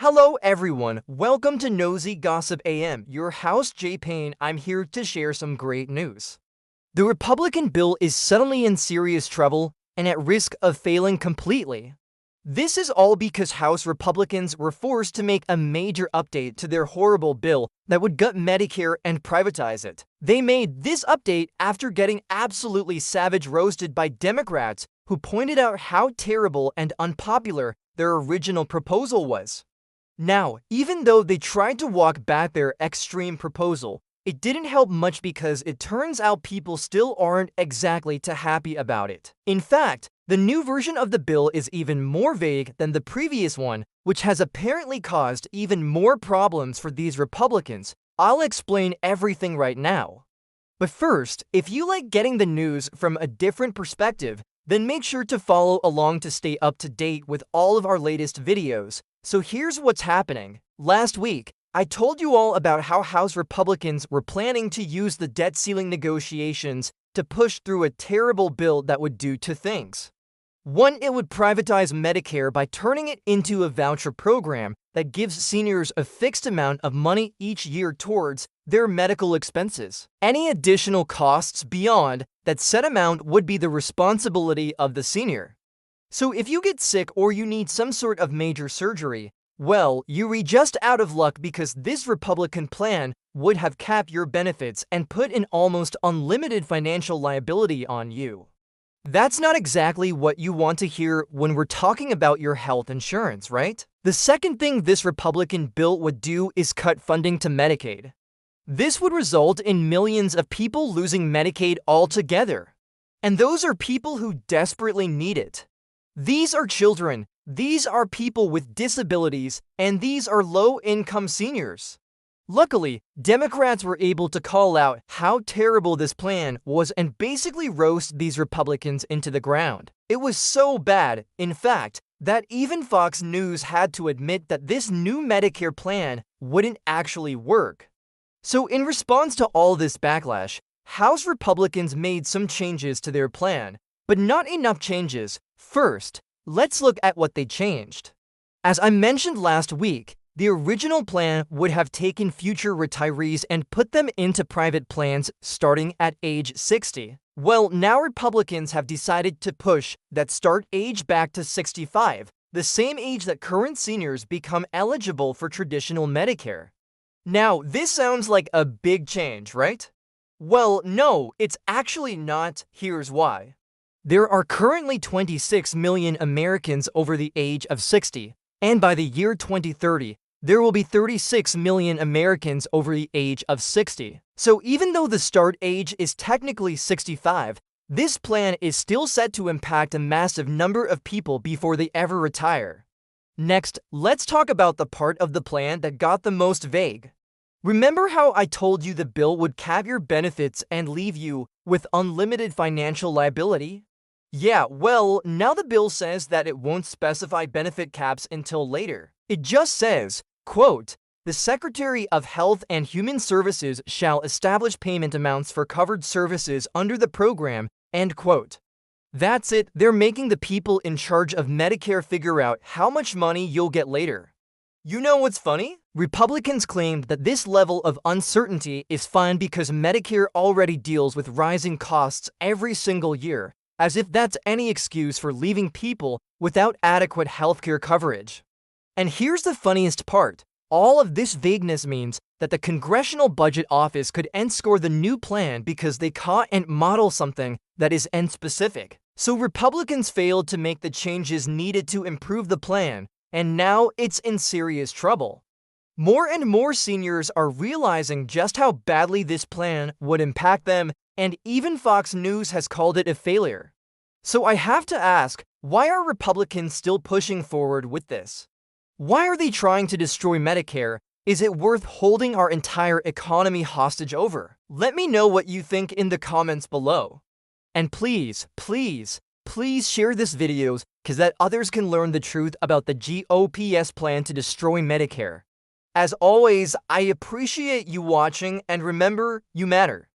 Hello everyone, welcome to Nosy Gossip AM, your host JAY-PAYNE. I'm here to share some great news. The Republican bill is suddenly in serious trouble and at risk of failing completely. This is all because House Republicans were forced to make a major update to their horrible bill that would gut Medicare and privatize it. They made this update after getting absolutely savage roasted by Democrats who pointed out how terrible and unpopular their original proposal was. Now, even though they tried to walk back their extreme proposal, it didn't help much because it turns out people still aren't exactly too happy about it. In fact, the new version of the bill is even more vague than the previous one, which has apparently caused even more problems for these Republicans. I'll explain everything right now. But first, if you like getting the news from a different perspective, then make sure to follow along to stay up to date with all of our latest videos. So here's what's happening. Last week, I told you all about how House Republicans were planning to use the debt ceiling negotiations to push through a terrible bill that would do two things. One, it would privatize Medicare by turning it into a voucher program that gives seniors a fixed amount of money each year towards their medical expenses. Any additional costs beyond that set amount would be the responsibility of the senior. So if you get sick or you need some sort of major surgery, well, you're just out of luck because this Republican plan would have capped your benefits and put an almost unlimited financial liability on you. That's not exactly what you want to hear when we're talking about your health insurance, right? The second thing this Republican bill would do is cut funding to Medicaid. This would result in millions of people losing Medicaid altogether. And those are people who desperately need it. These are children, these are people with disabilities, and these are low-income seniors. Luckily, Democrats were able to call out how terrible this plan was and basically roast these Republicans into the ground. It was so bad, in fact, that even Fox News had to admit that this new Medicare plan wouldn't actually work. So in response to all this backlash, House Republicans made some changes to their plan, but not enough changes. First, let's look at what they changed. As I mentioned last week, the original plan would have taken future retirees and put them into private plans starting at age 60. Well, now Republicans have decided to push that start age back to 65, the same age that current seniors become eligible for traditional Medicare. Now, this sounds like a big change, right? Well, no, it's actually not. Here's why. There are currently 26 million Americans over the age of 60, and by the year 2030, there will be 36 million Americans over the age of 60. So even though the start age is technically 65, this plan is still set to impact a massive number of people before they ever retire. Next, let's talk about the part of the plan that got the most vague. Remember how I told you the bill would cap your benefits and leave you with unlimited financial liability? Yeah, well, now the bill says that it won't specify benefit caps until later. It just says, quote, "The Secretary of Health and Human Services shall establish payment amounts for covered services under the program," end quote. That's it. They're making the people in charge of Medicare figure out how much money you'll get later. You know what's funny? Republicans claimed that this level of uncertainty is fine because Medicare already deals with rising costs every single year, as if that's any excuse for leaving people without adequate healthcare coverage. And here's the funniest part. All of this vagueness means that the Congressional Budget Office could end-score the new plan because they can't model something that is end-specific. So Republicans failed to make the changes needed to improve the plan, and now it's in serious trouble. More and more seniors are realizing just how badly this plan would impact them, and even Fox News has called it a failure. So I have to ask, why are Republicans still pushing forward with this? Why are they trying to destroy Medicare? Is it worth holding our entire economy hostage over? Let me know what you think in the comments below. And please, please, please share this video so that others can learn the truth about the GOP's plan to destroy Medicare. As always, I appreciate you watching, and remember, you matter.